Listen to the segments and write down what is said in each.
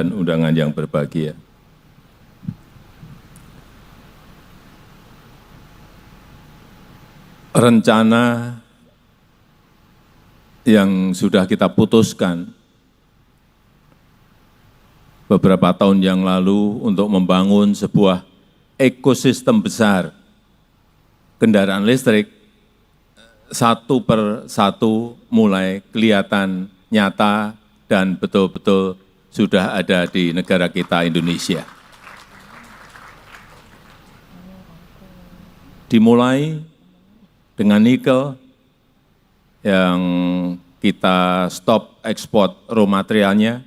dan undangan yang berbahagia. Rencana yang sudah kita putuskan beberapa tahun yang lalu untuk membangun sebuah ekosistem besar kendaraan listrik, satu per satu mulai kelihatan nyata dan betul-betul sudah ada di negara kita Indonesia. Dimulai dengan nikel yang kita stop ekspor raw materialnya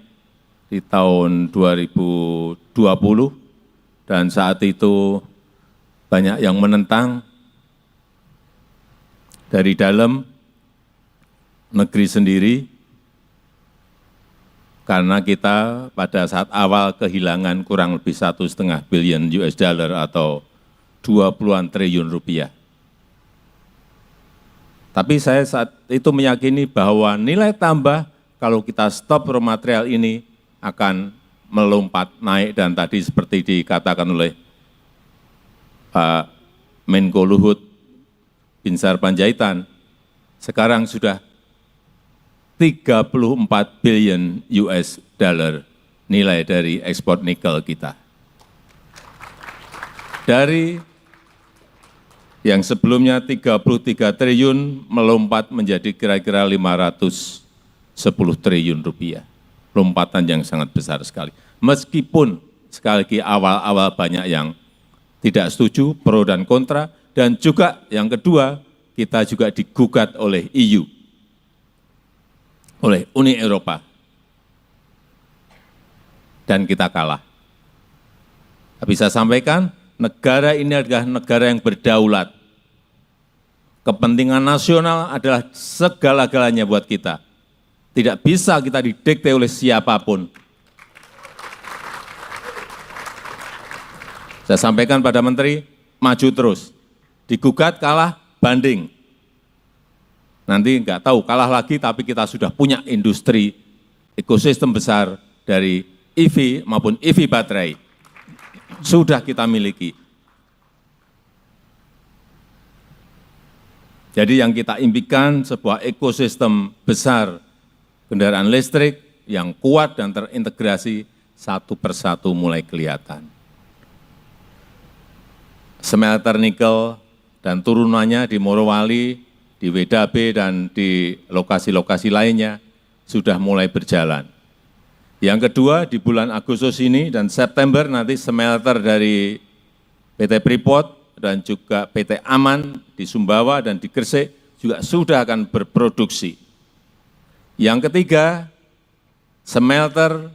di tahun 2020 dan saat itu banyak yang menentang dari dalam negeri sendiri karena kita pada saat awal kehilangan kurang lebih 1,5 billion US dollar atau 20-an triliun rupiah. Tapi saya saat itu meyakini bahwa nilai tambah kalau kita stop raw material ini akan melompat naik dan tadi seperti dikatakan oleh Pak Menko Luhut Binsar Panjaitan, sekarang sudah 34 billion US dollar nilai dari ekspor nikel kita. Dari yang sebelumnya 33 triliun melompat menjadi kira-kira 510 triliun rupiah. Lompatan yang sangat besar sekali. Meskipun sekali lagi awal-awal banyak yang tidak setuju, pro dan kontra, dan juga yang kedua, kita juga digugat oleh EU, oleh Uni Eropa, dan kita kalah. Tapi saya sampaikan, negara ini adalah negara yang berdaulat. Kepentingan nasional adalah segala-galanya buat kita. Tidak bisa kita didikte oleh siapapun. Saya sampaikan pada Menteri, maju terus. Digugat, kalah, banding. Nanti enggak tahu, kalah lagi, tapi kita sudah punya industri, ekosistem besar dari EV maupun EV baterai. Sudah kita miliki. Jadi yang kita impikan sebuah ekosistem besar kendaraan listrik yang kuat dan terintegrasi satu persatu mulai kelihatan. Smelter nikel dan turunannya di Morowali, di WDAB dan di lokasi-lokasi lainnya sudah mulai berjalan. Yang kedua, di bulan Agustus ini dan September nanti smelter dari PT Freeport dan juga PT Aman di Sumbawa dan di Gresik juga sudah akan berproduksi. Yang ketiga, smelter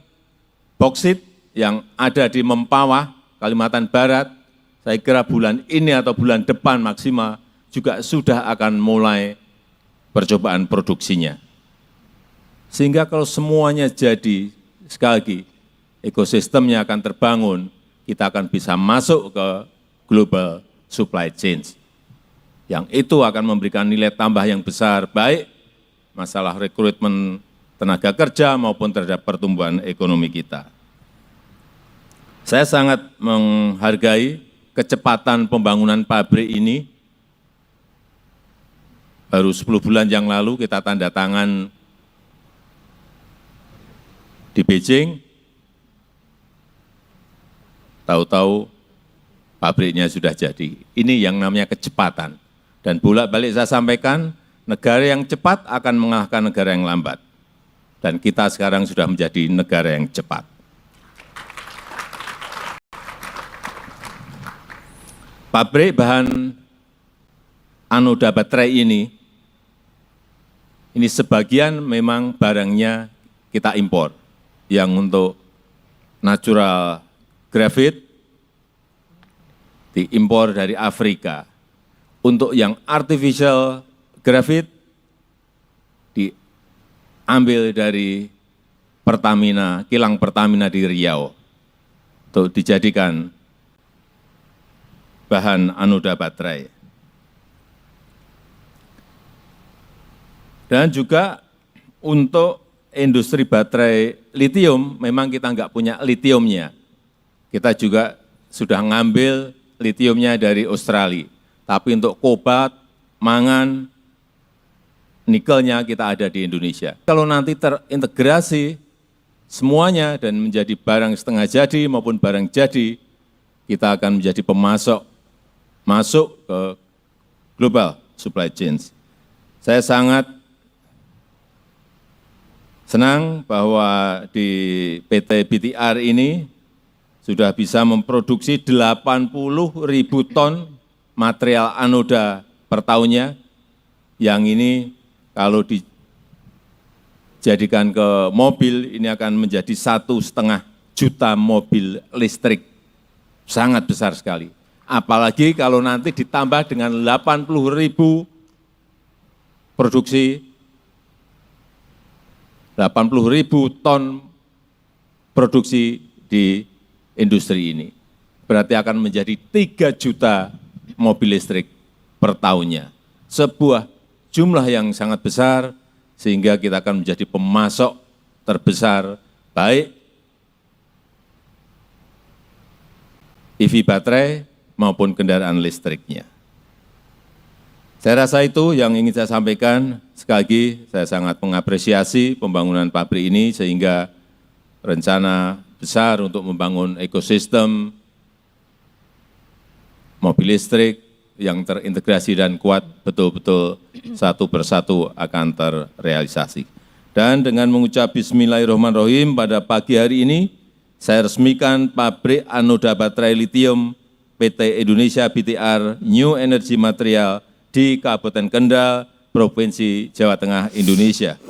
boksit yang ada di Mempawah, Kalimantan Barat, saya kira bulan ini atau bulan depan maksimal juga sudah akan mulai percobaan produksinya. Sehingga kalau semuanya jadi, sekali lagi, ekosistemnya akan terbangun, kita akan bisa masuk ke global supply chain. Yang itu akan memberikan nilai tambah yang besar, baik masalah rekrutmen tenaga kerja maupun terhadap pertumbuhan ekonomi kita. Saya sangat menghargai kecepatan pembangunan pabrik ini. Baru 10 bulan yang lalu kita tanda tangan di Beijing, tahu-tahu pabriknya sudah jadi. Ini yang namanya kecepatan. Dan bolak-balik saya sampaikan, negara yang cepat akan mengalahkan negara yang lambat. Dan kita sekarang sudah menjadi negara yang cepat. Pabrik bahan anoda baterai ini sebagian memang barangnya kita impor. Yang untuk natural graphite diimpor dari Afrika. Untuk yang artificial graphite diambil dari Pertamina, kilang Pertamina di Riau untuk dijadikan bahan anoda baterai. Dan juga untuk industri baterai litium, memang kita nggak punya litiumnya. Kita juga sudah ngambil litiumnya dari Australia. Tapi untuk kobalt, mangan, nikelnya kita ada di Indonesia. Kalau nanti terintegrasi semuanya dan menjadi barang setengah jadi maupun barang jadi, kita akan menjadi pemasok masuk ke global supply chain. Saya sangat senang bahwa di PT BTR ini sudah bisa memproduksi 80.000 ton material anoda per tahunnya, yang ini kalau dijadikan ke mobil, ini akan menjadi 1,5 juta mobil listrik, sangat besar sekali. Apalagi kalau nanti ditambah dengan 80.000 produksi, 80.000 ton produksi di industri ini. Berarti akan menjadi 3 juta mobil listrik per tahunnya. Sebuah jumlah yang sangat besar, sehingga kita akan menjadi pemasok terbesar, baik EV baterai maupun kendaraan listriknya. Saya rasa itu yang ingin saya sampaikan. Sekali lagi, saya sangat mengapresiasi pembangunan pabrik ini, sehingga rencana besar untuk membangun ekosistem mobil listrik yang terintegrasi dan kuat betul-betul satu persatu akan terrealisasi. Dan dengan mengucap bismillahirrahmanirrahim, pada pagi hari ini saya resmikan pabrik anoda baterai litium PT Indonesia BTR New Energy Material di Kabupaten Kendal, Provinsi Jawa Tengah, Indonesia.